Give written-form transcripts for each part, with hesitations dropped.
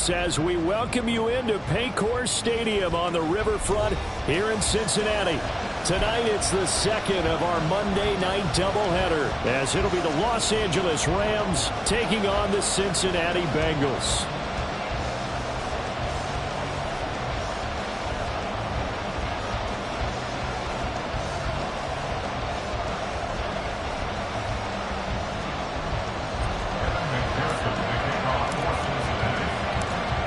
us as we welcome you into Paycor Stadium on the riverfront here in Cincinnati. Tonight it's the second of our Monday night doubleheader, as it'll be the Los Angeles Rams taking on the Cincinnati Bengals.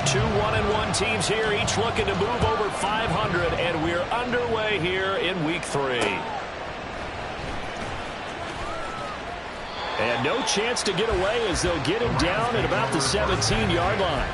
Two 1-1 teams here, each looking to move over 500, and we're underway here in Week 3. And no chance to get away as they'll get him down at about the 17-yard line.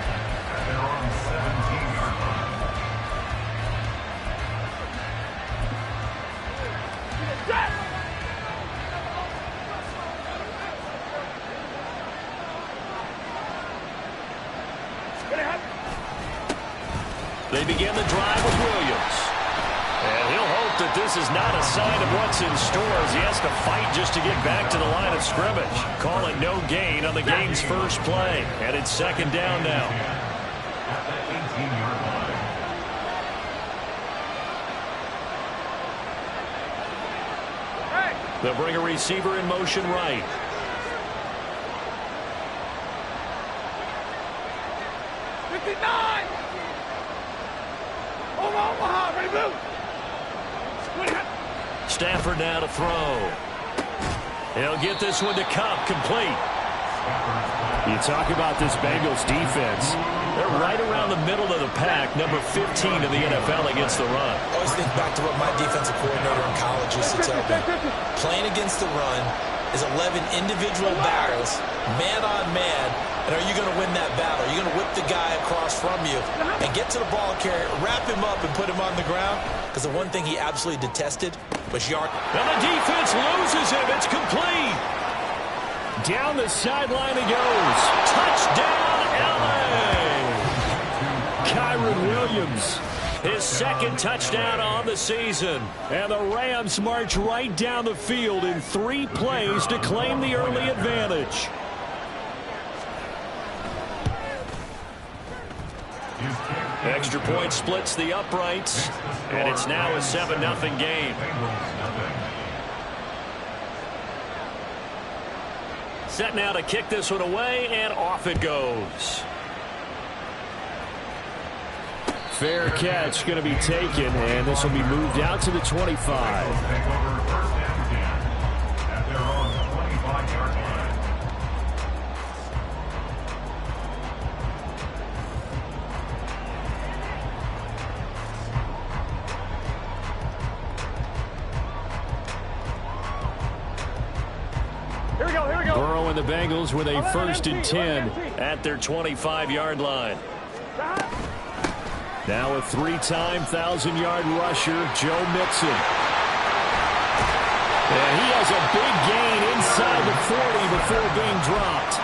They begin the drive with Williams. And he'll hope that this is not a sign of what's in store as he has to fight just to get back to the line of scrimmage. Call it no gain on the game's first play. And it's second down now. They'll bring a receiver in motion right. Stafford now to throw. He'll get this one to Cup, complete. You talk about this Bengals defense. They're right around the middle of the pack, number 15 in the NFL against the run. I always think back to what my defensive coordinator in college used to tell me. Playing against the run is 11 individual battles, man on man, and are you going to win that battle? Are you going to whip the guy across from you and get to the ball carrier, wrap him up, and put him on the ground? Because the one thing he absolutely detested was yard. And the defense loses him. It's complete. Down the sideline he goes. Touchdown, L.A. Kyron Williams, his second touchdown on the season. And the Rams march right down the field in 3 plays to claim the early advantage. Extra point splits the uprights, and it's now a 7-0 game. Set now to kick this one away, and off it goes. Fair catch going to be taken, and this will be moved out to the 25. Burrow and the Bengals with a 1st and 10 at their 25-yard line. Now a 3-time 1,000-yard rusher, Joe Mixon. And he has a big gain inside the 40 before being dropped.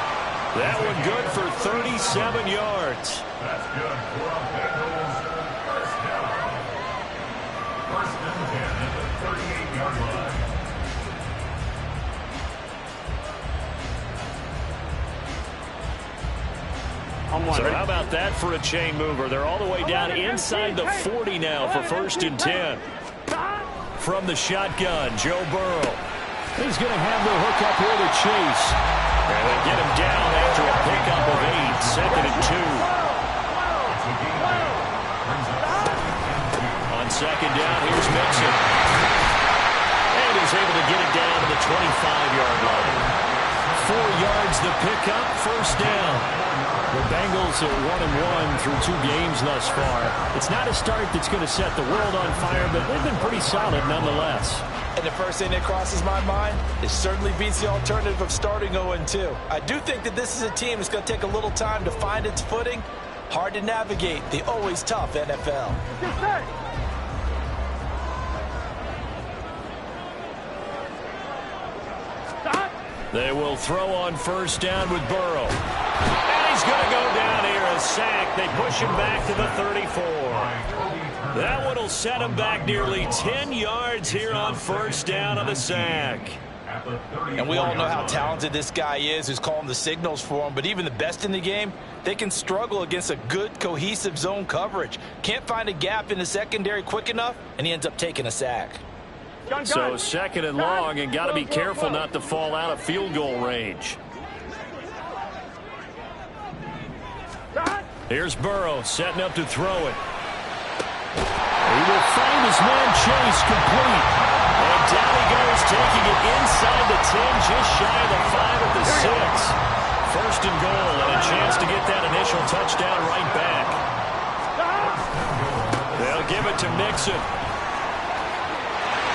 That one good for 37 yards. That's good for a Bengals first down. 1st and 10 at the 38-yard line. So how about that for a chain mover? They're all the way down inside the 40 now for 1st and 10. From the shotgun, Joe Burrow. He's going to have the hookup here to Chase. And they get him down after a pickup of 8, 2nd and 2. On 2nd down, here's Mixon. And he's able to get it down to the 25-yard line. 4 yards the pickup, 1st down. The Bengals are 1-1 through 2 games thus far. It's not a start that's going to set the world on fire, but they've been pretty solid nonetheless. And the first thing that crosses my mind, it certainly beats the alternative of starting 0-2. I do think that this is a team that's going to take a little time to find its footing. Hard to navigate the always tough NFL. They will throw on 1st down with Burrow. And he's going to go down here, a sack. They push him back to the 34. That one will set him back nearly 10 yards here on 1st down on the sack. And we all know how talented this guy is who's calling the signals for him. But even the best in the game, they can struggle against a good, cohesive zone coverage. Can't find a gap in the secondary quick enough, and he ends up taking a sack. So second and long, and got to be careful not to fall out of field goal range. Here's Burrow setting up to throw it. He will find his man Chase complete. And down he goes, taking it inside the 10, just shy of the 5 at the 6. First and goal, and a chance to get that initial touchdown right back. They'll give it to Mixon.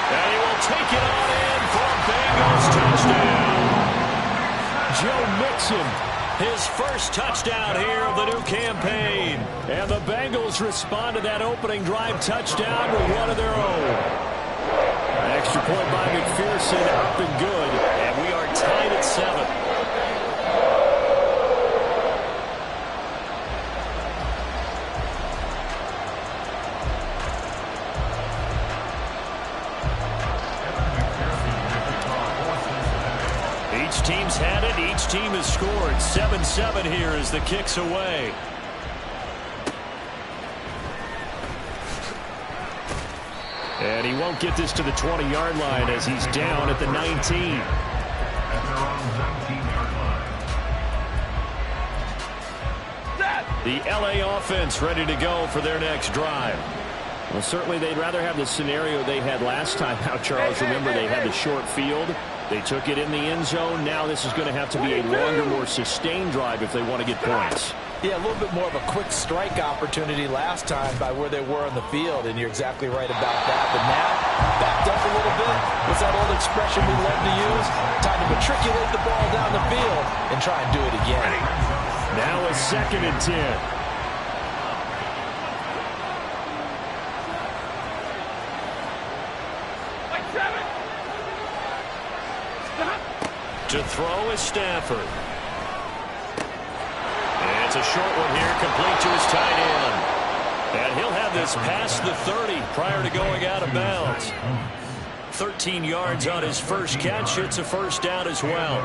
And he will take it on in for a Bengals touchdown. Joe Mixon, his first touchdown here of the new campaign. And the Bengals respond to that opening drive touchdown with one of their own. An extra point by McPherson, up and good. And we are tied at 7. Each team's had it. Each team has scored. 7-7 here as the kick's away. And he won't get this to the 20-yard line as he's down at the 19. The LA offense ready to go for their next drive. Well, certainly they'd rather have the scenario they had last time out, Charles. Remember, they had the short field. They took it in the end zone. Now this is going to have to be a longer, more sustained drive if they want to get points. Yeah, a little bit more of a quick strike opportunity last time by where they were on the field, and you're exactly right about that. But now, backed up a little bit. What's that old expression we love to use? Time to matriculate the ball down the field and try and do it again. Now a 2nd and 10. To throw is Stafford. And it's a short one here, complete to his tight end. And he'll have this past the 30 prior to going out of bounds. 13 yards on his first catch. It's a first down as well.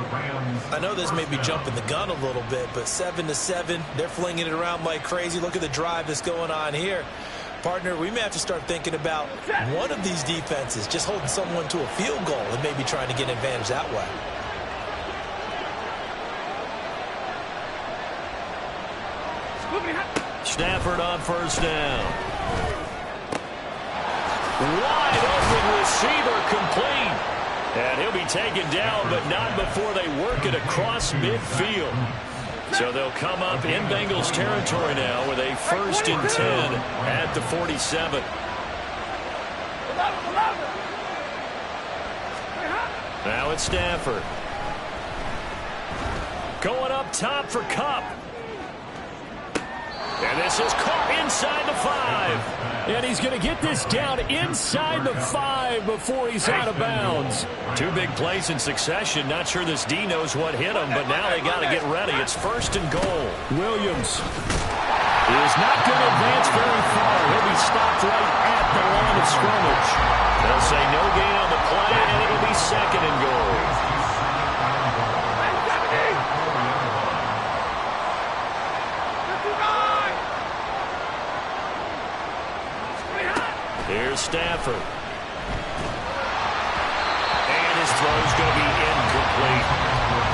I know this may be jumping the gun a little bit, but 7-7, they're flinging it around like crazy. Look at the drive that's going on here. Partner, we may have to start thinking about one of these defenses just holding someone to a field goal and maybe trying to get an advantage that way. Stafford on first down. Wide open receiver complete. And he'll be taken down, but not before they work it across midfield. So they'll come up in Bengals territory now with a 1st and 10 at the 47. Now it's Stafford. Going up top for Kupp. And this is caught inside the 5. And he's going to get this down inside the 5 before he's out of bounds. 2 big plays in succession. Not sure this D knows what hit him, but now they got to get ready. It's 1st and goal. Williams is not going to advance very far. He'll be stopped right at the line of scrimmage. They'll say no gain on the play, and it'll be 2nd and goal. Here's Stafford. And his throw's going to be incomplete.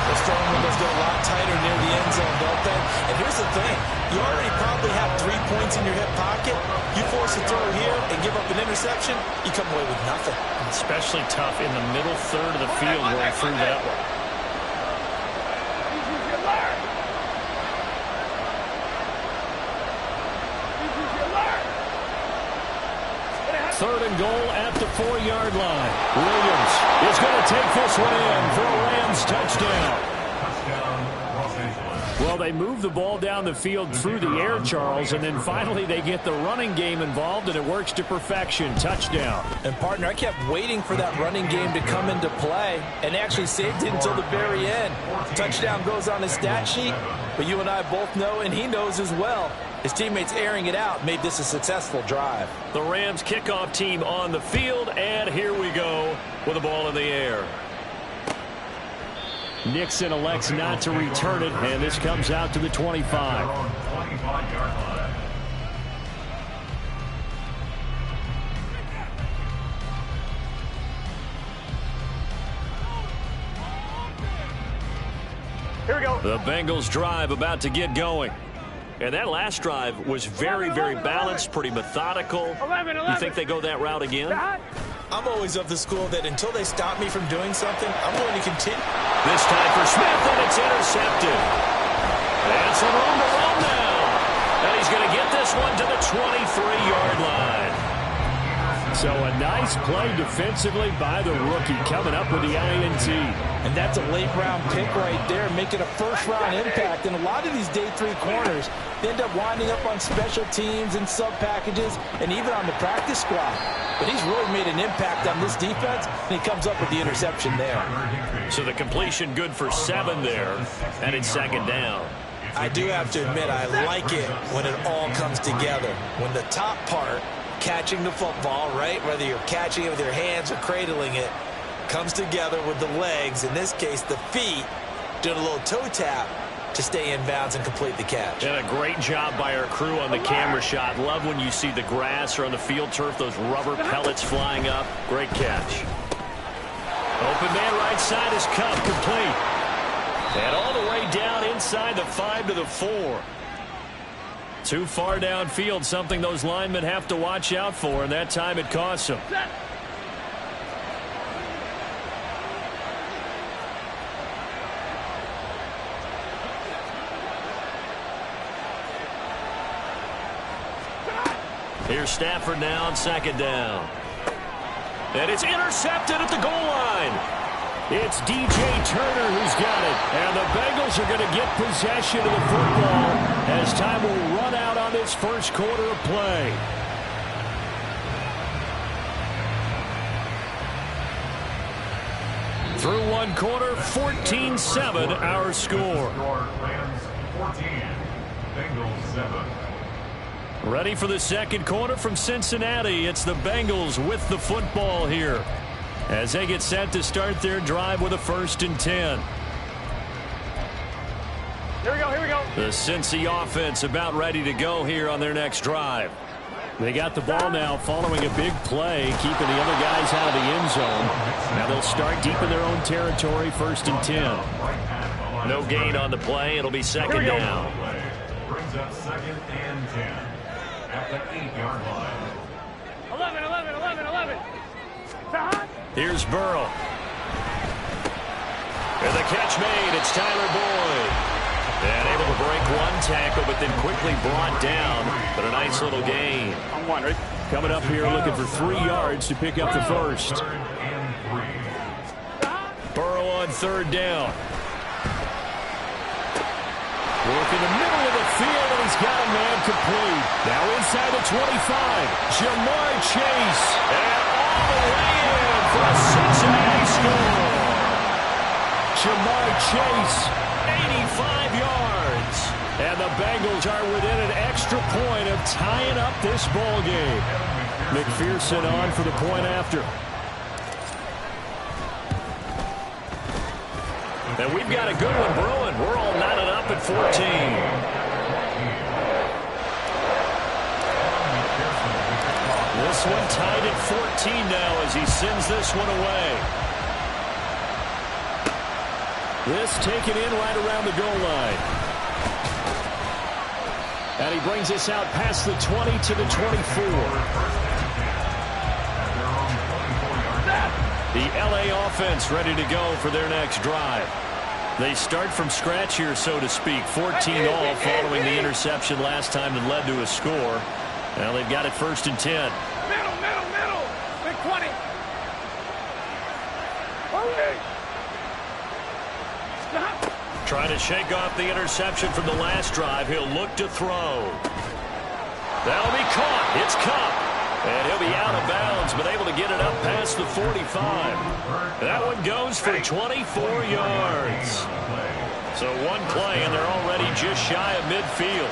Those throwing windows get a lot tighter near the end zone, don't they? And here's the thing. You already probably have 3 points in your hip pocket. You force a throw here and give up an interception, you come away with nothing. Especially tough in the middle third of the field going through that one. Third and goal at the 4-yard line. Williams is going to take this one in for a Rams touchdown. Well, they move the ball down the field through the air, Charles, and then finally they get the running game involved, and it works to perfection. Touchdown. And, partner, I kept waiting for that running game to come into play and actually saved it until the very end. Touchdown goes on his stat sheet, but you and I both know, and he knows as well, his teammates airing it out made this a successful drive. The Rams kickoff team on the field, and here we go with the ball in the air. Nixon elects not to return it, and this comes out to the 25. Here we go. The Bengals drive about to get going. And that last drive was very, very balanced, pretty methodical. 11. You think they go that route again? I'm always of the school that until they stop me from doing something, I'm going to continue. This time for Smith, and it's intercepted. And some room to run now. And he's going to get this one to the 23-yard line. So a nice play defensively by the rookie, coming up with the INT. And that's a late-round pick right there, making a first-round impact. And a lot of these day 3 corners, they end up winding up on special teams and sub-packages and even on the practice squad. But he's really made an impact on this defense, and he comes up with the interception there. So the completion good for 7 there, and it's second down. I do have to admit, I like it when it all comes together. When the top part, catching the football, right, whether you're catching it with your hands or cradling it, comes together with the legs, in this case the feet, doing a little toe tap to stay in bounds and complete the catch. And a great job by our crew on the camera shot. Love when you see the grass or on the field turf, those rubber pellets flying up. Great catch. Open man right side is Cup, complete. And all the way down inside the 5 to the 4. Too far downfield, something those linemen have to watch out for, and that time it costs them. Here's Stafford now on second down. And it's intercepted at the goal line. It's DJ Turner who's got it. And the Bengals are going to get possession of the football as time will run out on this first quarter of play. Through one quarter, 14-7 our score. 14, Bengals 7. Ready for the second quarter from Cincinnati. It's the Bengals with the football here as they get set to start their drive with a 1st and 10. Here we go, here we go. The Cincy offense about ready to go here on their next drive. They got the ball now following a big play, keeping the other guys out of the end zone. Now they'll start deep in their own territory, 1st and 10. No gain on the play. It'll be second down. Brings up 2nd and 10. At the 8-yard line. 11, 11, 11, 11. Here's Burrow. And the catch made. It's Tyler Boyd. And able to break one tackle, but then quickly brought down. But a nice little gain. I'm one, right? Coming up here looking for 3 yards to pick up the first. 3rd and 3. Burrow on 3rd down. Work in the middle of the field, and he's got a man complete. Now inside the 25, Jamar Chase. And all the way in for a Cincinnati score. Jamar Chase, 85 yards. And the Bengals are within an extra point of tying up this ball game. McPherson on for the point after. And we've got a good one brewing. We're all knotted up at 14. This one tied at 14 now as he sends this one away. This taken in right around the goal line. And he brings us out past the 20 to the 24. The LA offense ready to go for their next drive. They start from scratch here, so to speak. 14 all following the interception last time that led to a score. Now they've got it 1st and 10. Middle, middle, middle. Big 20. Trying to shake off the interception from the last drive. He'll look to throw. That'll be caught. It's Cup. And he'll be out of bounds, but able to get it up past the 45. That one goes for 24 yards. So one play, and they're already just shy of midfield.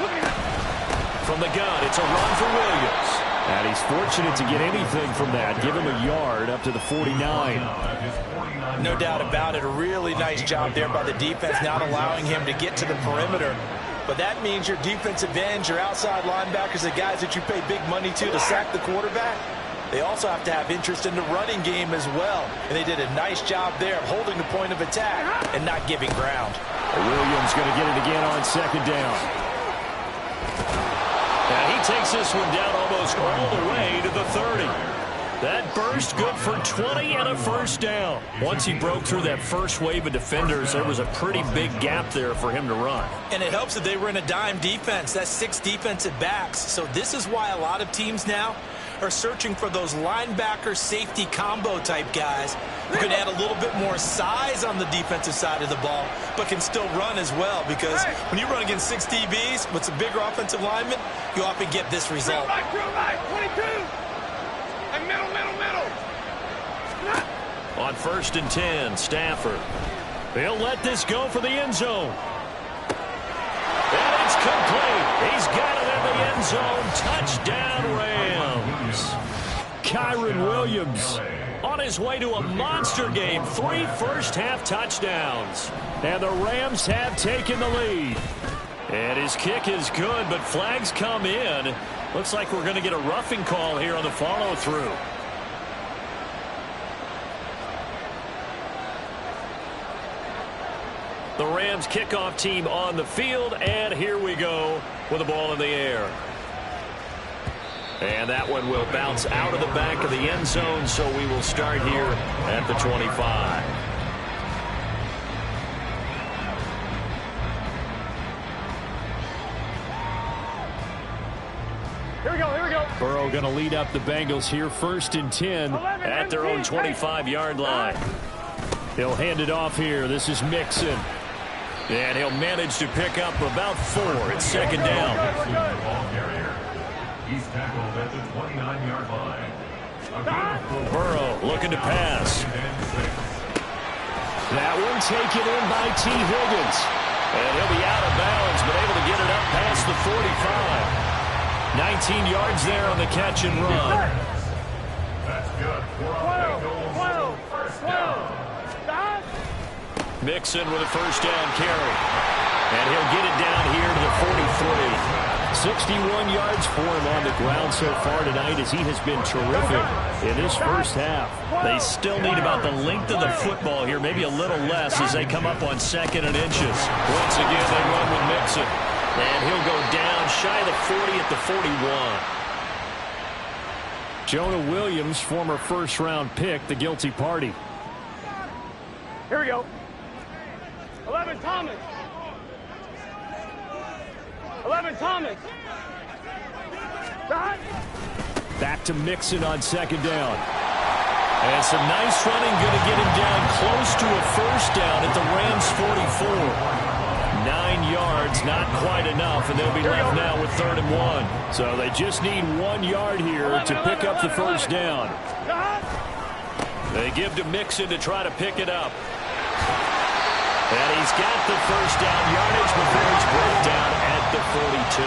From the gun, it's a run for Williams. And he's fortunate to get anything from that. Give him a yard up to the 49. No doubt about it. A really nice job there by the defense, not allowing him to get to the perimeter. But that means your defensive ends, your outside linebackers, the guys that you pay big money to sack the quarterback, they also have to have interest in the running game as well. And they did a nice job there of holding the point of attack and not giving ground. Williams going to get it again on second down. And he takes this one down almost all the way to the 30. That burst good for 20 and a first down. Once he broke through that first wave of defenders, there was a pretty big gap there for him to run. And it helps that they were in a dime defense. That's 6 defensive backs. So this is why a lot of teams now are searching for those linebacker safety combo type guys who can add a little bit more size on the defensive side of the ball, but can still run as well, because when you run against 6 DBs with some bigger offensive linemen, you often get this result. 22. And middle. On 1st and 10, Stafford. He'll let this go for the end zone. And it's complete. He's got it in the end zone. Touchdown, Rams. Kyren Williams on his way to a monster game. 3 first-half touchdowns. And the Rams have taken the lead. And his kick is good, but flags come in. Looks like we're going to get a roughing call here on the follow-through. The Rams kickoff team on the field, and here we go with the ball in the air. And that one will bounce out of the back of the end zone, so we will start here at the 25. Here we go. Burrow going to lead up the Bengals here, 1st and 10 at their own 25-yard line. He'll hand it off here. This is Mixon. And he'll manage to pick up about 4. It's 2nd down. He's tackled at the 29-yard line. Burrow looking to pass. That one taken in by T. Higgins. And he'll be out of bounds, but able to get it up past the 45. 19 yards there on the catch and run. That's good. 12. First down. Mixon with a first down carry. And he'll get it down here to the 43. 61 yards for him on the ground so far tonight, as he has been terrific in this first half. They still need about the length of the football here, maybe a little less, as they come up on 2nd and inches. Once again, they run with Mixon. And he'll go down shy of the 40 at the 41. Jonah Williams, former first-round pick, the guilty party. Here we go. 11 Thomas. Back to Mixon on 2nd down. And some nice running, going to get him down close to a first down at the Rams 44. 9 yards, not quite enough, and they'll be left now with 3rd and 1. So they just need 1 yard here to pick up the first down. They give to Mixon to try to pick it up. And he's got the first down yardage before he's brought down at the 42.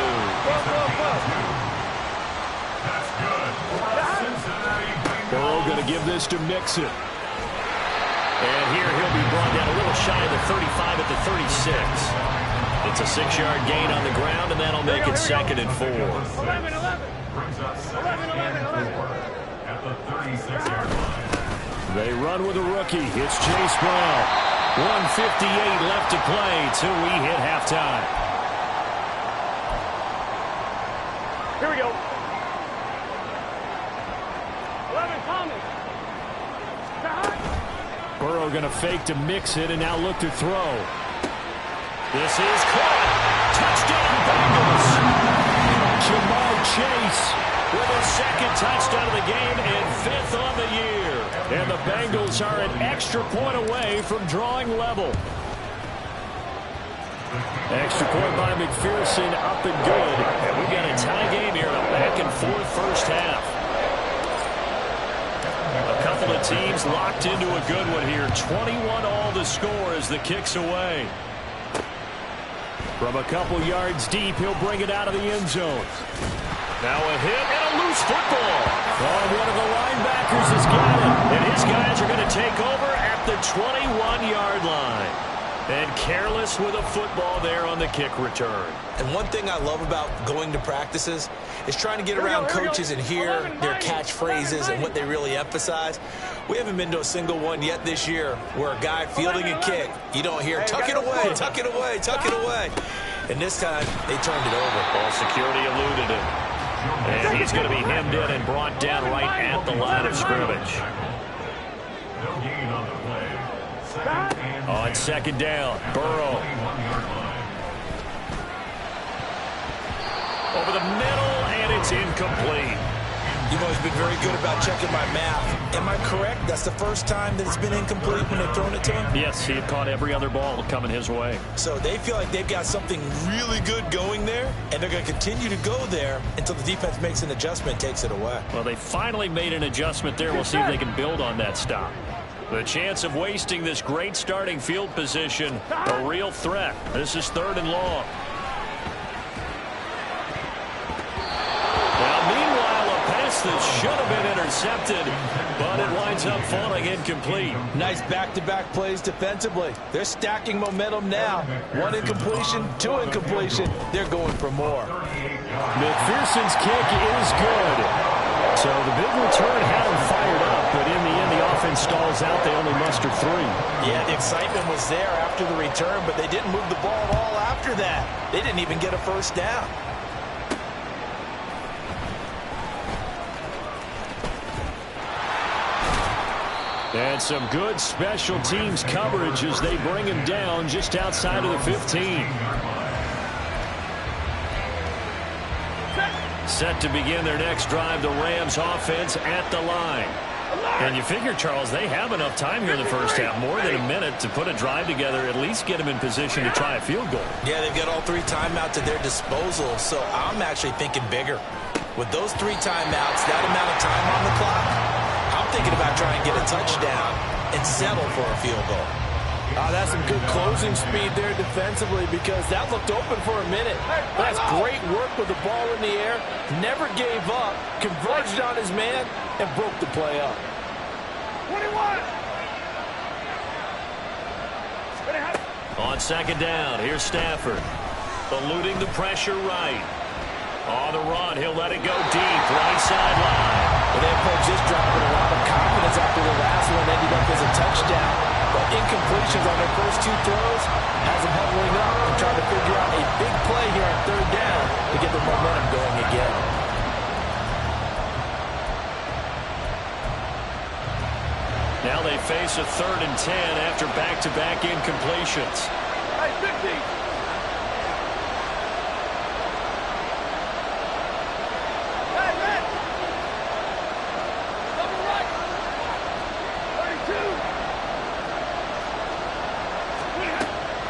That's good. Cincinnati Bengals. Burrow going to give this to Mixon. And here he'll be brought down a little shy of the 35 at the 36. It's a 6-yard gain on the ground, and that'll make it 2nd and 4. 11. Brings up 2nd and 4 at the 36-yard line. They run with a rookie. It's Chase Brown. 1:58 left to play till we hit halftime. Here we go. 11 Thomas. Burrow going to fake to Mixon and now look to throw. This is caught. Touchdown Bengals. Jamar Chase with a 2nd touchdown of the game and 5th on the year. And the Bengals are an extra point away from drawing level. Extra point by McPherson, up and good. And we've got a tie game here, a back-and-forth first half. A couple of teams locked into a good one here. 21 all the score as the kick's away. From a couple yards deep, he'll bring it out of the end zone. Now a hit and a loose football. Oh, one of the linebackers has got it. And his guys are going to take over at the 21-yard line. And careless with a football there on the kick return. And one thing I love about going to practices is trying to get around coaches and hear their catchphrases and what they really emphasize. We haven't been to a single one yet this year where a guy fielding a kick, you don't hear, tuck it away, tuck it away, tuck it away. And this time, they turned it over. Ball security eluded him. And he's going to be hemmed in and brought down right at the line of scrimmage. No gain on the play. Second and On second down, Burrow. Over the middle, and it's incomplete. You've always been very good about checking my math. Am I correct? That's the first time that it's been incomplete when they've thrown it to him? Yes, he had caught every other ball coming his way. So they feel like they've got something really good going there, and they're going to continue to go there until the defense makes an adjustment and takes it away. Well, they finally made an adjustment there. We'll see if they can build on that stop. The chance of wasting this great starting field position, a real threat. This is 3rd and long. Now, meanwhile, a pass that should have been intercepted, but it winds up falling incomplete. Nice back-to-back plays defensively. They're stacking momentum now. 1 incompletion, 2 incompletion. They're going for more. McPherson's kick is good. So the big return had him fired up, but in the end, the offense stalls out. They only muster 3. Yeah, the excitement was there after the return, but they didn't move the ball at all after that. They didn't even get a first down. And some good special teams coverage as they bring him down just outside of the 15. Set to begin their next drive, the Rams offense at the line. And you figure, Charles, they have enough time here in the first half, more than a minute to put a drive together, at least get them in position to try a field goal. Yeah, they've got all 3 timeouts at their disposal, so I'm actually thinking bigger. With those 3 timeouts, that amount of time on the clock, I'm thinking about trying to get a touchdown and settle for a field goal. That's some good closing speed there defensively because that looked open for a minute. That's great work with the ball in the air. Never gave up, converged on his man, and broke the play up. 21. On second down, here's Stafford. Eluding the pressure right. On the run, he'll let it go deep, right sideline. Well, they approached this drive with a lot of confidence after the last one ended up as a touchdown. But incompletions on their first 2 throws has them huddling up and trying to figure out a big play here on 3rd down to get the momentum going again. Now they face a 3rd and 10 after back-to-back incompletions. Hey, 50.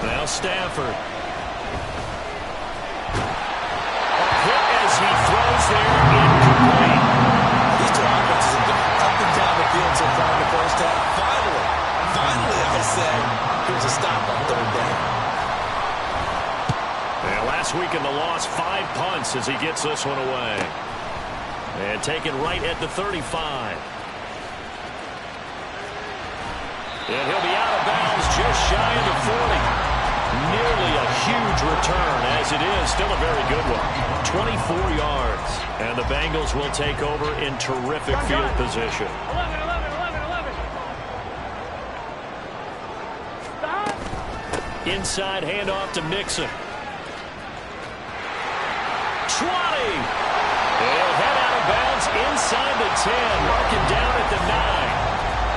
Now Stafford. A hit as he throws there, incomplete. These 2 offenses have gone up and down the field so far in the first half. Finally, I say, here's a stop on 3rd down. And last week in the loss, 5 punts as he gets this one away. And taken right at the 35. And he'll be out of bounds just shy of the 40. Nearly a huge return, as it is. Still a very good one. 24 yards. And the Bengals will take over in terrific field position. 11. Stop. Inside handoff to Mixon. 20. They'll head out of bounds inside the 10. Marking down at the 9.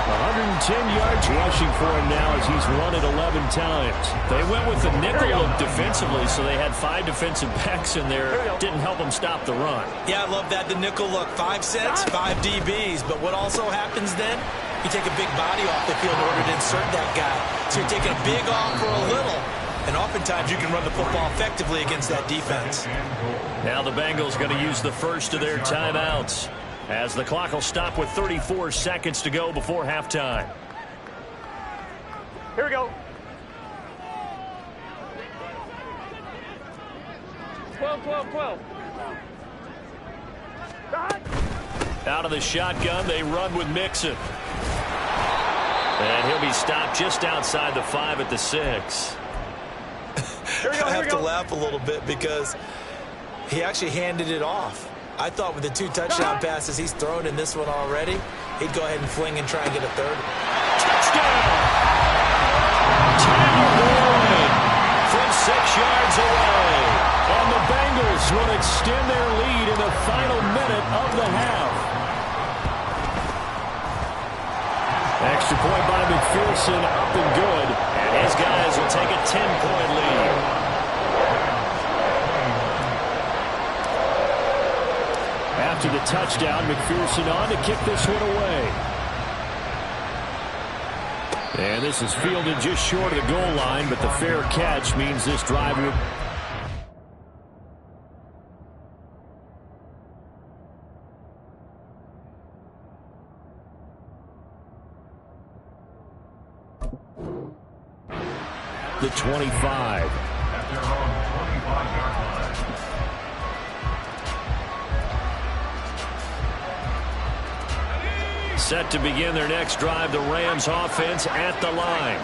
110 yards rushing for him now as he's run it 11 times. They went with the nickel look defensively, so they had 5 defensive backs in there. Didn't help them stop the run. Yeah, I love that. The nickel look. 5 cents, 5 DBs. But what also happens then? You take a big body off the field in order to insert that guy. So you're taking a big off for a little. And oftentimes you can run the football effectively against that defense. Now the Bengals going to use the first of their timeouts, as the clock will stop with 34 seconds to go before halftime. Here we go. 12. Stop. Out of the shotgun, they run with Mixon. And he'll be stopped just outside the 5 at the 6. I have to laugh a little bit because he actually handed it off. I thought with the 2 touchdown passes he's thrown in this one already, he'd go ahead and fling and try and get a 3rd. Touchdown! Tyler Boyd from 6 yards away. And the Bengals will extend their lead in the final minute of the half. Extra point by McPherson, up and good. And his guys will take a 10-point lead. After the touchdown, McPherson on to kick this one away. And this is fielded just short of the goal line, but the fair catch means this drive would... The 25. At their own 25-yard line. Set to begin their next drive, the Rams offense at the line.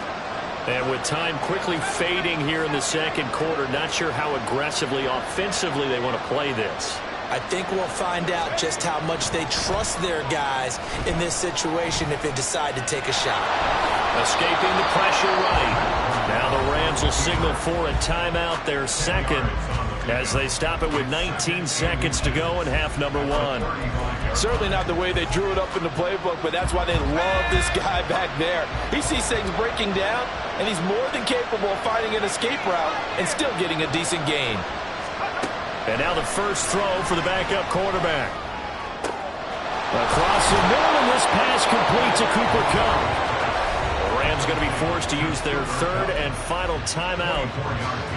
And with time quickly fading here in the second quarter, not sure how aggressively, offensively they want to play this. I think we'll find out just how much they trust their guys in this situation if they decide to take a shot. Escaping the pressure right. Now the Rams will signal for a timeout, their second, as they stop it with 19 seconds to go in half number 1. Certainly not the way they drew it up in the playbook, but that's why they love this guy back there. He sees things breaking down, and he's more than capable of finding an escape route and still getting a decent gain. And now the first throw for the backup quarterback. Across the middle, and this pass complete to Cooper Kupp. The Rams going to be forced to use their 3rd and final timeout.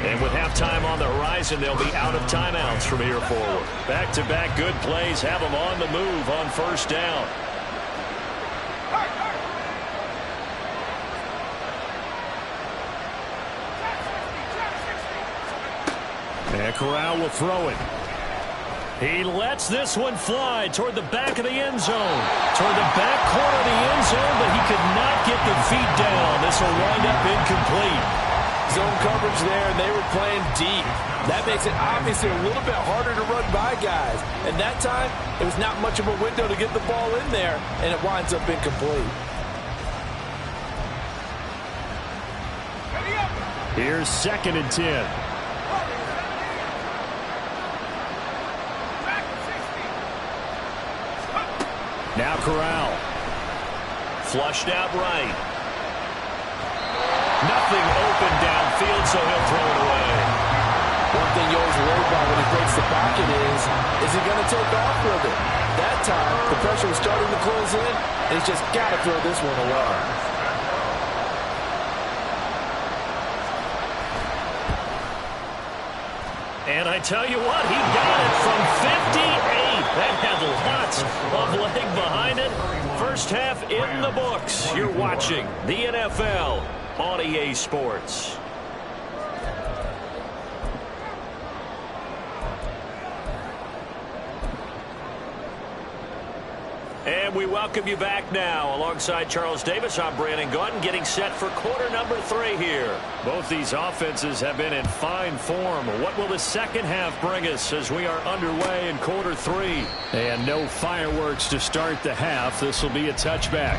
And with halftime on the horizon, they'll be out of timeouts from here forward. Back-to-back good plays have them on the move on first down. And Corral will throw it. He lets this one fly toward the back of the end zone. Toward the back corner of the end zone, but he could not get the feet down. This will wind up incomplete. Zone coverage there, and they were playing deep. That makes it obviously a little bit harder to run by guys. And that time, it was not much of a window to get the ball in there, and it winds up incomplete. Here's 2nd and 10. Now Corral. Flushed out right. Nothing open downfield, so he'll throw it away. One thing you always worry about when he breaks the pocket is he going to take off with it? That time, the pressure was starting to close in, and he's just got to throw this one away. And I tell you what, he got it from 58. That had lots of leg behind it. First half in the books. You're watching the NFL on EA Sports. And we welcome you back now. Alongside Charles Davis, I'm Brandon Gautin, getting set for quarter number 3 here. Both these offenses have been in fine form. What will the second half bring us as we are underway in quarter 3? And no fireworks to start the half. This will be a touchback.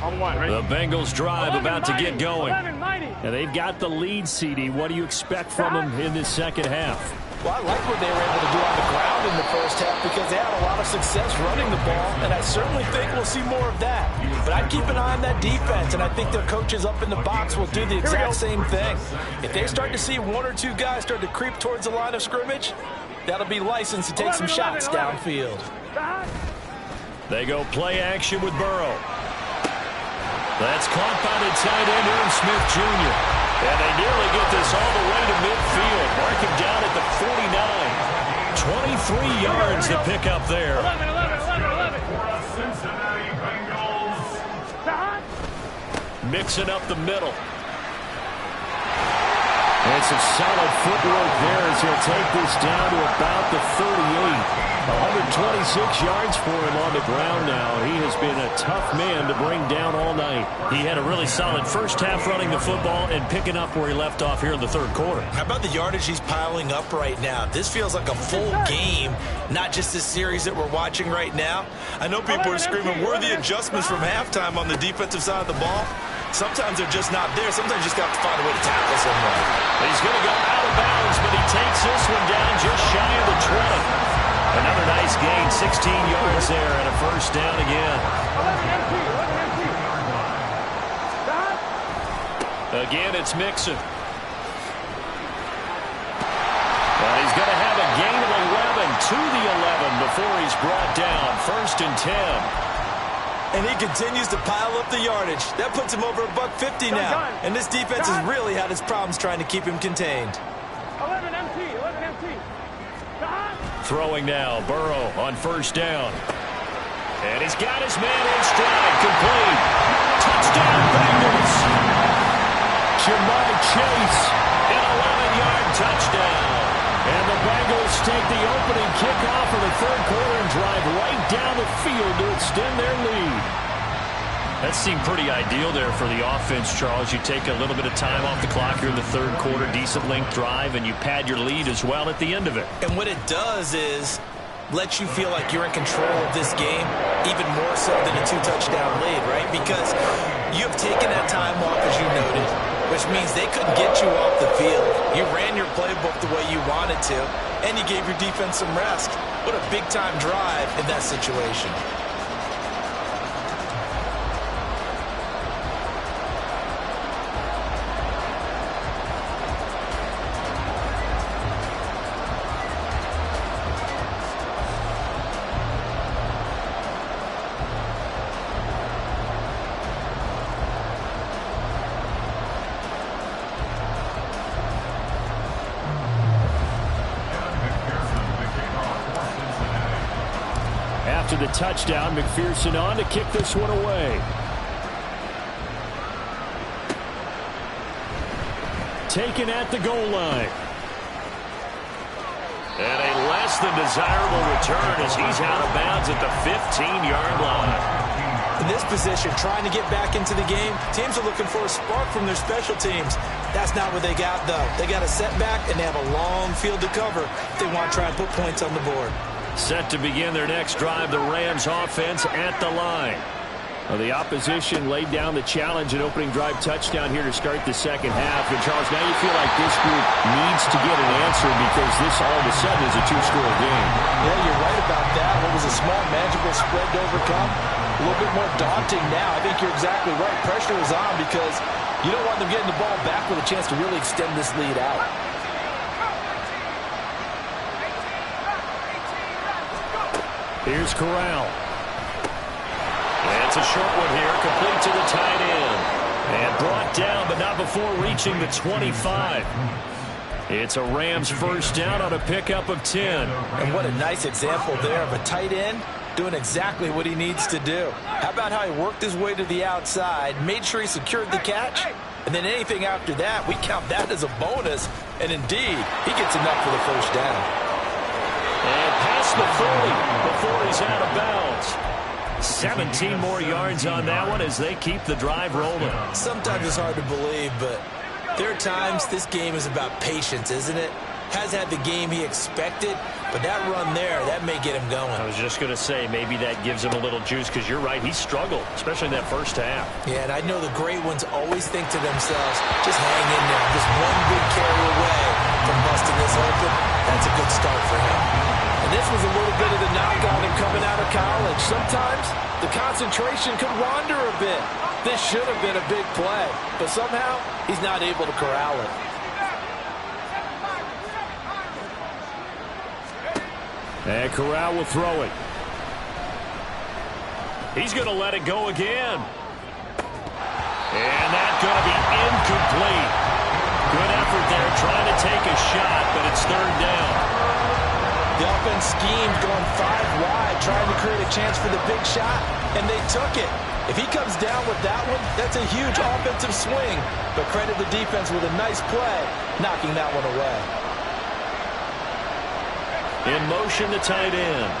The Bengals drive about to get going. Now they've got the lead, CD. What do you expect from them in this second half? Well, I like what they were able to do on the ground in the first half because they had a lot of success running the ball, and I certainly think we'll see more of that. But I'd keep an eye on that defense, and I think their coaches up in the box will do the exact same thing. If they start to see 1 or 2 guys start to creep towards the line of scrimmage, that'll be licensed to take some shots downfield. They go play action with Burrow. That's caught by the tight end, Aaron Smith Jr. And they nearly get this all the way to midfield. Mark him down at the 49. 23 yards to pick up there. 11. Cincinnati Bengals. Mixing up the middle. And some solid footwork there as he'll take this down to about the 38. 126 yards for him on the ground now. He has been a tough man to bring down all night. He had a really solid first half running the football and picking up where he left off here in the third quarter. How about the yardage he's piling up right now? This feels like a full game, not just this series that we're watching right now. I know people are screaming, where are the adjustments from halftime on the defensive side of the ball? Sometimes they're just not there. Sometimes you just got to find a way to tackle someone. He's going to go out of bounds, but he takes this one down just shy of the 20. Another nice gain, 16 yards there, and a first down again. Again, it's Mixon. Well, he's going to have a gain of 11 to the 11 before he's brought down. First and 10. And he continues to pile up the yardage. That puts him over $150 now. And this defense has really had its problems trying to keep him contained. 11 MT. Throwing now, Burrow on first down. And he's got his man in stride, complete. Touchdown, Bengals. Jamar Chase, an 11-yard touchdown. And the Bengals take the opening kickoff of the third quarter and drive right down the field to extend their lead. That seemed pretty ideal there for the offense, Charles. You take a little bit of time off the clock here in the third quarter, decent length drive, and you pad your lead as well at the end of it. And what it does is let you feel like you're in control of this game, even more so than a two-touchdown lead, right? Because you have taken that time off, as you noted, which means they couldn't get you off the field. You ran your playbook the way you wanted to, and you gave your defense some rest. What a big-time drive in that situation. After the touchdown, McPherson on to kick this one away. Taken at the goal line. And a less than desirable return as he's out of bounds at the 15-yard line. In this position, trying to get back into the game, teams are looking for a spark from their special teams. That's not what they got, though. They got a setback, and they have a long field to cover if they want to try and put points on the board. Set to begin their next drive, the Rams offense at the line. Well, the opposition laid down the challenge, an opening drive touchdown here to start the second half. And, Charles, now you feel like this group needs to get an answer because this all of a sudden is a two-score game. Yeah, you're right about that. What was a small, magical spread to overcome? A little bit more daunting now. I think you're exactly right. Pressure is on because you don't want them getting the ball back with a chance to really extend this lead out. Here's Corral. It's a short one here, complete to the tight end. And brought down, but not before reaching the 25. It's a Rams first down on a pickup of 10. And what a nice example there of a tight end doing exactly what he needs to do. How about how he worked his way to the outside, made sure he secured the catch, and then anything after that, we count that as a bonus. And indeed, he gets enough for the first down. And past the 40 before he's out of bounds. 17 more yards on that one as they keep the drive rolling. Sometimes it's hard to believe, but there are times this game is about patience, isn't it? Has had the game he expected, but that run there, that may get him going. I was just going to say, maybe that gives him a little juice because you're right, he struggled, especially in that first half. Yeah, and I know the great ones always think to themselves, just hang in there. Just one big carry away from busting this open. That's a good start for him. And this was a little bit of the knock on him coming out of college. Sometimes the concentration could wander a bit. This should have been a big play, but somehow he's not able to corral it. And Corral will throw it. He's going to let it go again. And that's going to be incomplete. Good effort there trying to take a shot, but it's third down. The offense schemed going 5 wide, trying to create a chance for the big shot, and they took it. If he comes down with that one, that's a huge offensive swing. But credit the defense with a nice play, knocking that one away. In motion, the tight end.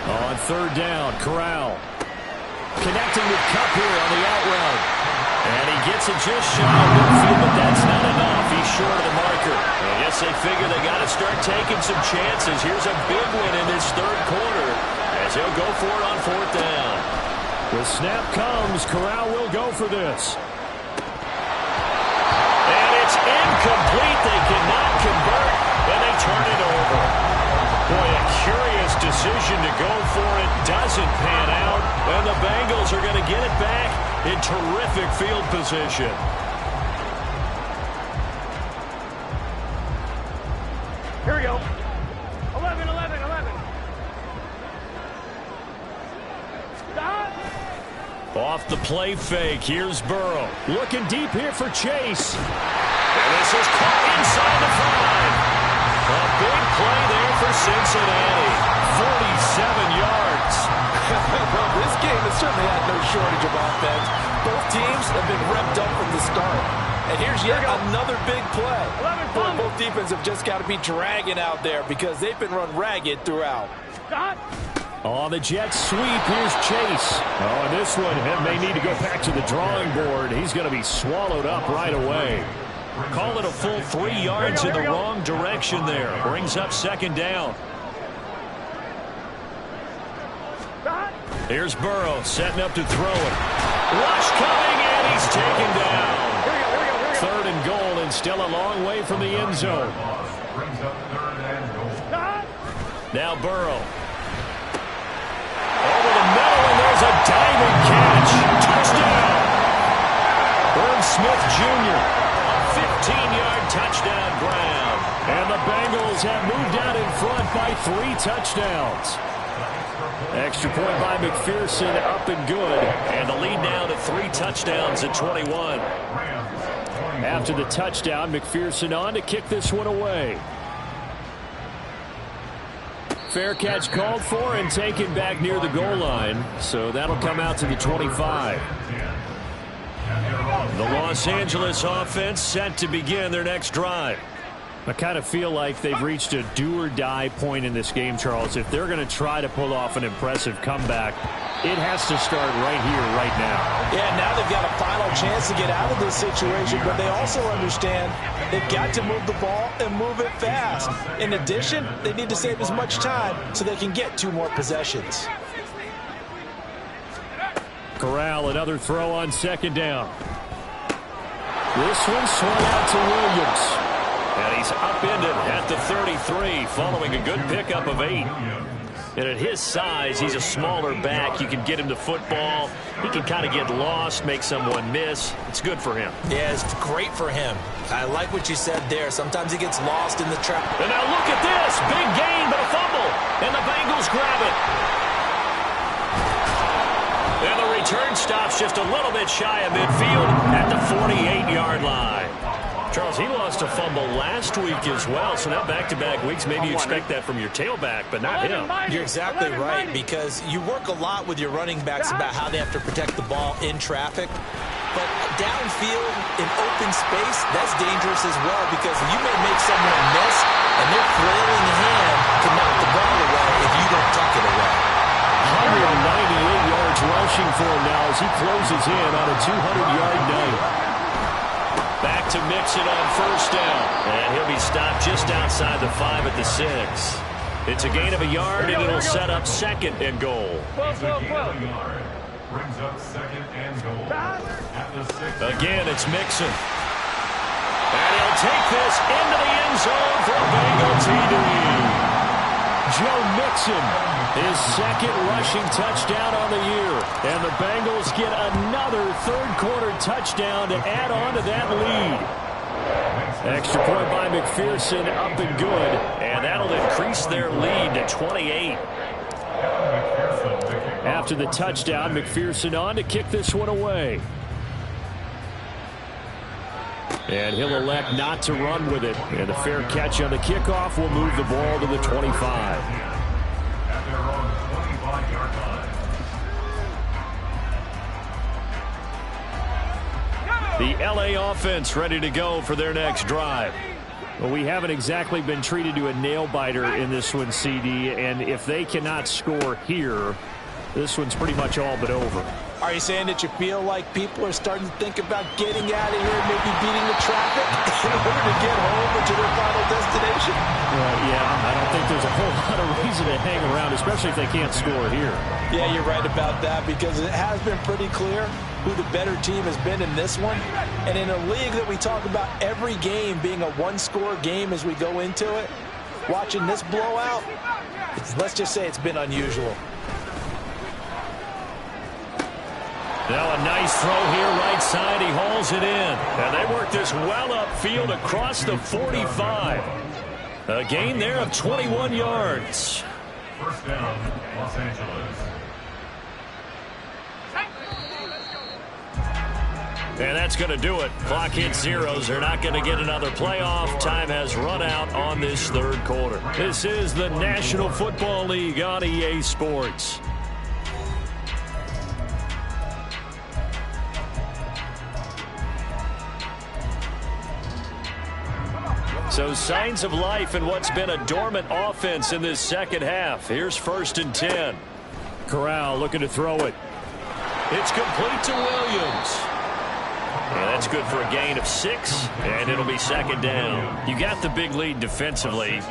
On third down, Corral. Connecting with Kupp here on the out route. And he gets it just shy of midfield, but that's not enough. He's short of the marker. I guess they figure they got to start taking some chances. Here's a big one in this third quarter as he'll go for it on fourth down. The snap comes. Corral will go for this. And it's incomplete. They cannot convert, and they turn it over. Boy, a curious decision to go for it. Doesn't pan out, and the Bengals are going to get it back in terrific field position. Here we go. 11, 11, 11. Stop. Off the play fake. Here's Burrow. Looking deep here for Chase. And this is caught inside the 5. A big play there for Cincinnati. 47 yards. Well, this game has certainly had no shortage of offense. Both teams have been revved up from the start. And here's yet another big play. Both defenses have just got to be dragging out there because they've been run ragged throughout. On the jet sweep, here's Chase. Oh, and this one may need to go back to the drawing board. He's going to be swallowed up right away. Call it a full 3 yards in the wrong direction there. Brings up second down. Here's Burrow setting up to throw it. Rush coming, and he's taken down. Third and goal, and still a long way from the end zone. Now Burrow. Over the middle, and there's a diving catch. Touchdown. Irv Smith Jr. 15-yard touchdown ground. And the Bengals have moved out in front by 3 touchdowns. Extra point by McPherson, up and good. And the lead now to 3 touchdowns at 21. After the touchdown, McPherson on to kick this one away. Fair catch called for and taken back near the goal line. So that'll come out to the 25. The Los Angeles offense set to begin their next drive. I kind of feel like they've reached a do-or-die point in this game, Charles. If they're going to try to pull off an impressive comeback, it has to start right here, right now. Yeah, now they've got a final chance to get out of this situation, but they also understand they've got to move the ball and move it fast. In addition, they need to save as much time so they can get 2 more possessions. Corral, another throw on second down. This one swung out to Williams. And he's upended at the 33 following a good pickup of 8. And at his size, he's a smaller back. You can get him to football. He can kind of get lost, make someone miss. It's good for him. Yeah, it's great for him. I like what you said there. Sometimes he gets lost in the trap. And now look at this. Big gain, but a fumble. And the Bengals grab it. And the return stops just a little bit shy of midfield at the 48-yard line. Charles, he lost a fumble last week as well, so now back-to-back weeks, maybe you expect that from your tailback, but not him. You're exactly right, because you work a lot with your running backs about how they have to protect the ball in traffic. But downfield, in open space, that's dangerous as well, because you may make someone miss, and their flailing hand can knock the ball away if you don't tuck it away. 198 yards rushing for him now as he closes in on a 200-yard night. Back to Mixon on first down. And he'll be stopped just outside the 5 at the 6. It's a gain of a yard, and it'll set up second and goal. Brings up second and goal. At the 6. Again, it's Mixon. And he'll take this into the end zone for a Bengal TD. Joe Mixon, his second rushing touchdown on the year. And the Bengals get another third-quarter touchdown to add on to that lead. Extra point by McPherson, up and good. And that'll increase their lead to 28. After the touchdown, McPherson on to kick this one away. And he'll elect not to run with it. And the fair catch on the kickoff will move the ball to the 25. The LA offense ready to go for their next drive. Well, we haven't exactly been treated to a nail-biter in this one, CD. And if they cannot score here, this one's pretty much all but over. Are you saying that you feel like people are starting to think about getting out of here and maybe beating the traffic in order to get home or to their final destination? Yeah, I don't think there's a whole lot of reason to hang around, especially if they can't score here. Yeah, you're right about that, because it has been pretty clear who the better team has been in this one. And in a league that we talk about every game being a one-score game as we go into it, watching this blowout, let's just say it's been unusual. Now a nice throw here, right side. He hauls it in. And they work this well upfield across the 45. A gain there of 21 yards. First down, Los Angeles. And that's going to do it. Clock hits zeros. They're not going to get another playoff. Time has run out on this third quarter. This is the National Football League on EA Sports. So signs of life in what's been a dormant offense in this second half. Here's 1st and 10. Corral looking to throw it. It's complete to Williams. And that's good for a gain of 6, and it'll be second down. You got the big lead defensively.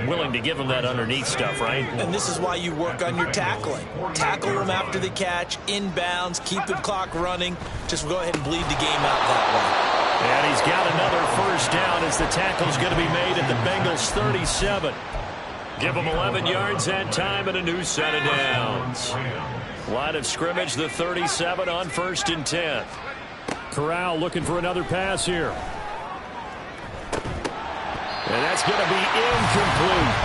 Willing to give them that underneath stuff, right? And this is why you work on your tackling. Tackle them after the catch, inbounds, keep the clock running. Just go ahead and bleed the game out that way. And he's got another first down as the tackle's going to be made at the Bengals' 37. Give them 11 yards that time and a new set of downs. Line of scrimmage, the 37 on 1st and 10. Corral looking for another pass here. And that's going to be incomplete.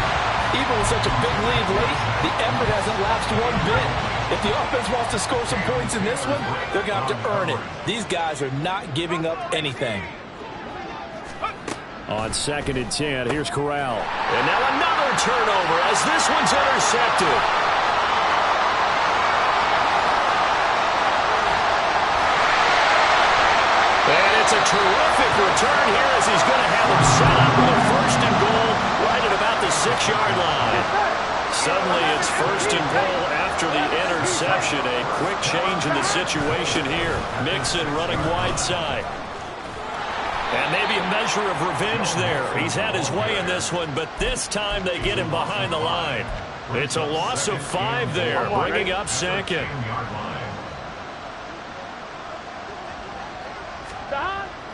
Even with such a big lead late, the effort hasn't lapsed one bit. If the offense wants to score some points in this one, they're going to have to earn it. These guys are not giving up anything. On 2nd and 10, here's Corral. And now another turnover as this one's intercepted. And it's a terrific return here as he's going to have him set up with a 1st and goal right at about the 6-yard line. Suddenly it's 1st and goal after the interception. A quick change in the situation here. Mixon running wide side. And maybe a measure of revenge there. He's had his way in this one, but this time they get him behind the line. It's a loss of 5 there, bringing up 2nd.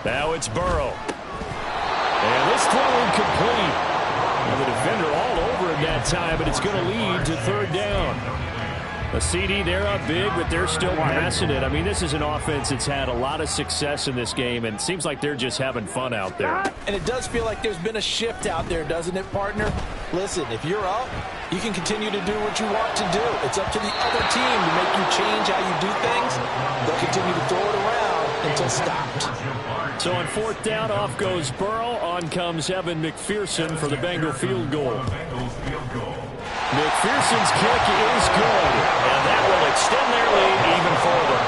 Now it's Burrow. And this throw incomplete. And the defender all over him that time, but it's going to lead to 3rd down. A CD, they're up big, but they're still passing it. I mean, this is an offense that's had a lot of success in this game, and it seems like they're just having fun out there. And it does feel like there's been a shift out there, doesn't it, partner? Listen, if you're up, you can continue to do what you want to do. It's up to the other team to make you change how you do things. They'll continue to throw it around until stopped. So on 4th down, off goes Burrow. On comes Evan McPherson for the Bengal field goal. McPherson's kick is good, and that will extend their lead even further.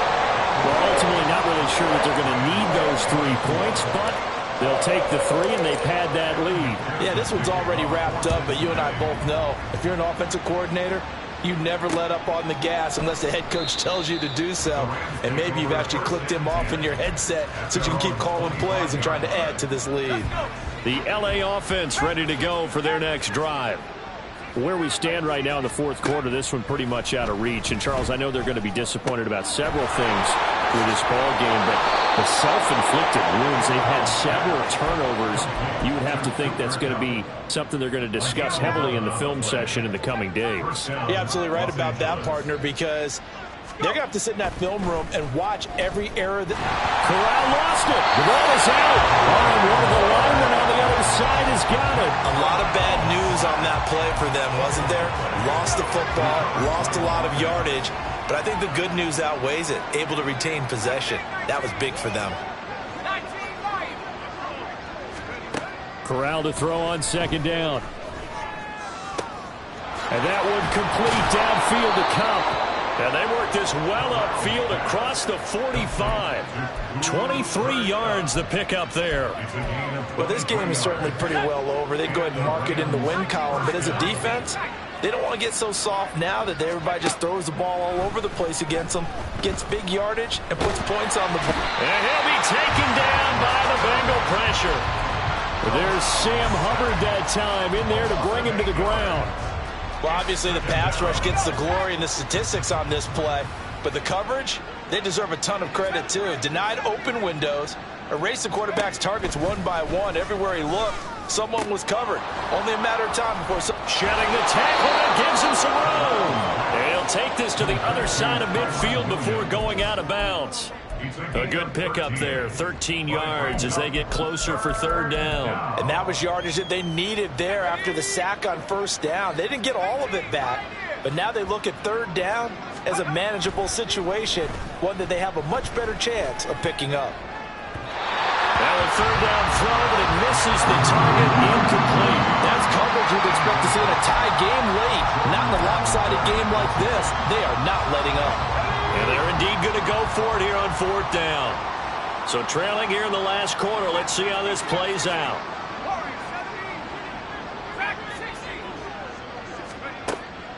We're ultimately not really sure that they're going to need those 3 points, but they'll take the 3 and they pad that lead. Yeah, this one's already wrapped up, but you and I both know if you're an offensive coordinator, you never let up on the gas unless the head coach tells you to do so. And maybe you've actually clicked him off in your headset so you can keep calling plays and trying to add to this lead. The LA offense ready to go for their next drive. Where we stand right now in the 4th quarter, this one pretty much out of reach. And, Charles, I know they're going to be disappointed about several things with this ball game, but the self-inflicted wounds, they've had several turnovers. You would have to think that's going to be something they're going to discuss heavily in the film session in the coming days. You're absolutely right about that, partner, because they're going to have to sit in that film room and watch every error that... Corral lost it. The ball is out. One of the linemen side has got it. A lot of bad news on that play for them, wasn't there? Lost the football, lost a lot of yardage, but I think the good news outweighs it. Able to retain possession. That was big for them. Corral to throw on second down. And that one complete downfield to Cup. And they work this well upfield across the 45. 23 yards the pickup there. Well, this game is certainly pretty well over. They'd go ahead and mark it in the win column. But as a defense, they don't want to get so soft now that everybody just throws the ball all over the place against them, gets big yardage, and puts points on the board. And he'll be taken down by the Bengal pressure. There's Sam Hubbard that time in there to bring him to the ground. Well, obviously the pass rush gets the glory and the statistics on this play, but the coverage, they deserve a ton of credit too. Denied open windows, erased the quarterback's targets one by one. Everywhere he looked, someone was covered. Only a matter of time before shedding the tackle and gives him some room. And he'll take this to the other side of midfield before going out of bounds. A good pickup there, 13 yards as they get closer for third down. And that was yardage that they needed there after the sack on first down. They didn't get all of it back, but now they look at third down as a manageable situation, one that they have a much better chance of picking up. Now a third down throw, but it misses the target, incomplete. That's coverage you'd expect to see in a tie game late. Not in a lopsided game like this. They are not letting up. And they're indeed going to go for it here on fourth down. So trailing here in the last quarter. Let's see how this plays out.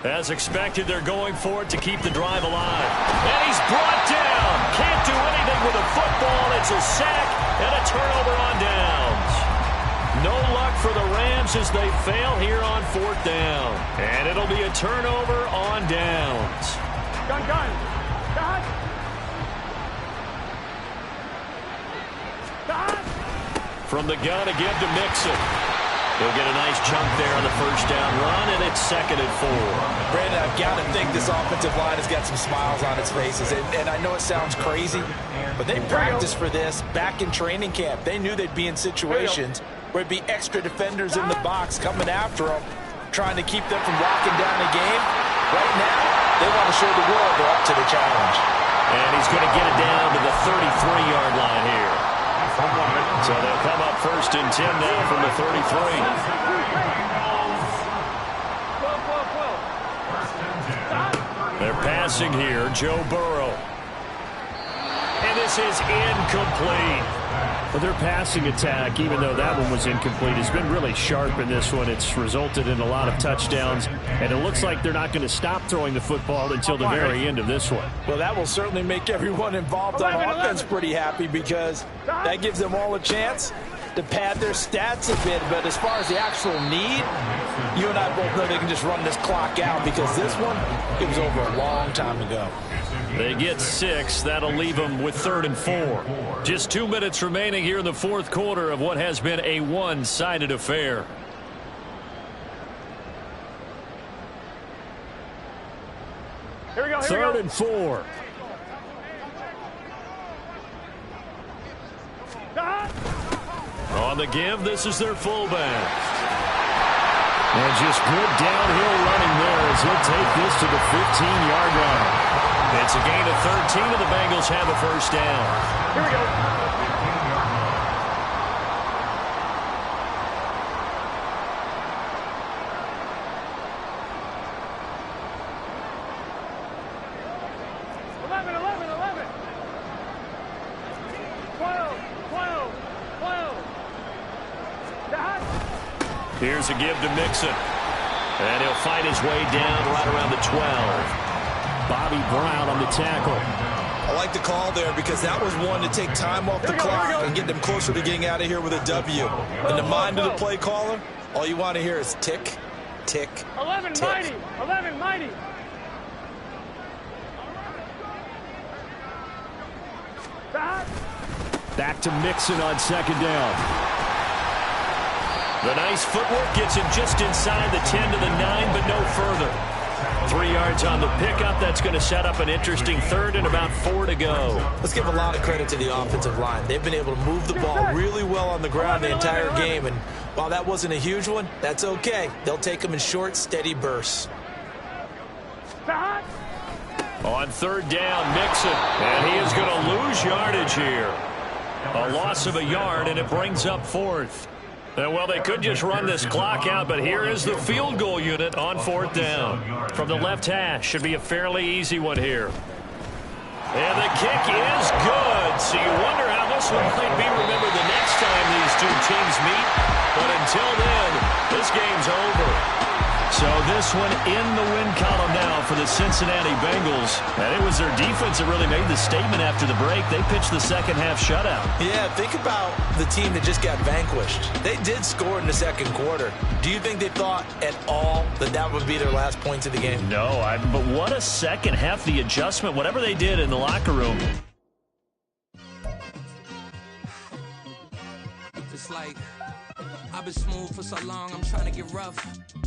As expected, they're going for it to keep the drive alive. And he's brought down. Can't do anything with a football. It's a sack and a turnover on downs. No luck for the Rams as they fail here on fourth down. And it'll be a turnover on downs. Gun. From the gun, a give to Mixon. He'll get a nice chunk there on the first down run, and it's 2nd and 4. Brandon, I've got to think this offensive line has got some smiles on its faces. And I know it sounds crazy, but they practiced for this back in training camp. They knew they'd be in situations where it'd be extra defenders in the box coming after them, trying to keep them from locking down the game. Right now, they want to show the world they're up to the challenge. And he's going to get it down to the 33-yard line here. So they'll come up 1st and 10 now from the 33. They're passing here, Joe Burrow. And this is incomplete. Well, their passing attack, even though that one was incomplete, has been really sharp in this one. It's resulted in a lot of touchdowns, and it looks like they're not going to stop throwing the football until the very end of this one. Well, that will certainly make everyone involved on offense pretty happy because that gives them all a chance to pad their stats a bit. But as far as the actual need, you and I both know they can just run this clock out because this one, it was over a long time ago. They get 6. That'll leave them with 3rd and 4. Just 2 minutes remaining here in the fourth quarter of what has been a one-sided affair. Here we go. 3rd and 4. On the give, this is their fullback. And just good downhill running there as he'll take this to the 15-yard line. It's a gain of 13, and the Bengals have a first down. Here we go. Here's a give to Mixon. And he'll fight his way down right around the 12. Bobby Brown on the tackle. I like the call there because that was one to take time off the clock and get them closer to getting out of here with a W. In the mind of the play caller, all you want to hear is tick, tick, 11 tick. mighty. 11 mighty. Back to Mixon on second down. The nice footwork gets him just inside the 10 to the 9, but no further. 3 yards on the pickup. That's going to set up an interesting 3rd and about 4 to go. Let's give a lot of credit to the offensive line. They've been able to move the ball really well on the ground the entire game, and While that wasn't a huge one, that's okay. They'll take them in short, steady bursts. On third down, Mixon. And he is going to lose yardage here. A loss of a yard, and it brings up fourth. Well, they could just run this clock out, but here is the field goal unit on fourth down. From the left hash, should be a fairly easy one here. And the kick is good. So you wonder how this one might be remembered the next time these two teams meet. But until then, this game's over. So this one in the win column now for the Cincinnati Bengals. And it was their defense that really made the statement after the break. They pitched the second half shutout. Yeah, think about the team that just got vanquished. They did score in the second quarter. Do you think they thought at all that that would be their last points of the game? No, but what a second half, the adjustment, whatever they did in the locker room. It's like I've been smooth for so long, I'm trying to get rough.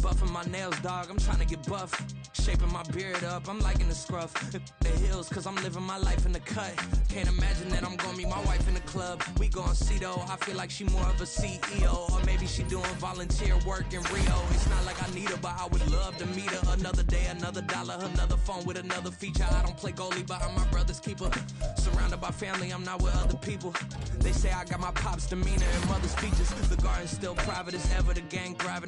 Buffing my nails, dog, I'm trying to get buff. Shaping my beard up, I'm liking the scruff. The hills, cause I'm living my life in the cut. Can't imagine that I'm gonna meet my wife in the club. We gon' see though, I feel like she more of a CEO. Or maybe she doing volunteer work in Rio. It's not like I need her, but I would love to meet her. Another day, another dollar, another phone with another feature. I don't play goalie, but I'm my brother's keeper. Surrounded by family, I'm not with other people. They say I got my pop's demeanor and mother's features. The garden's still private as ever, the gang thriving.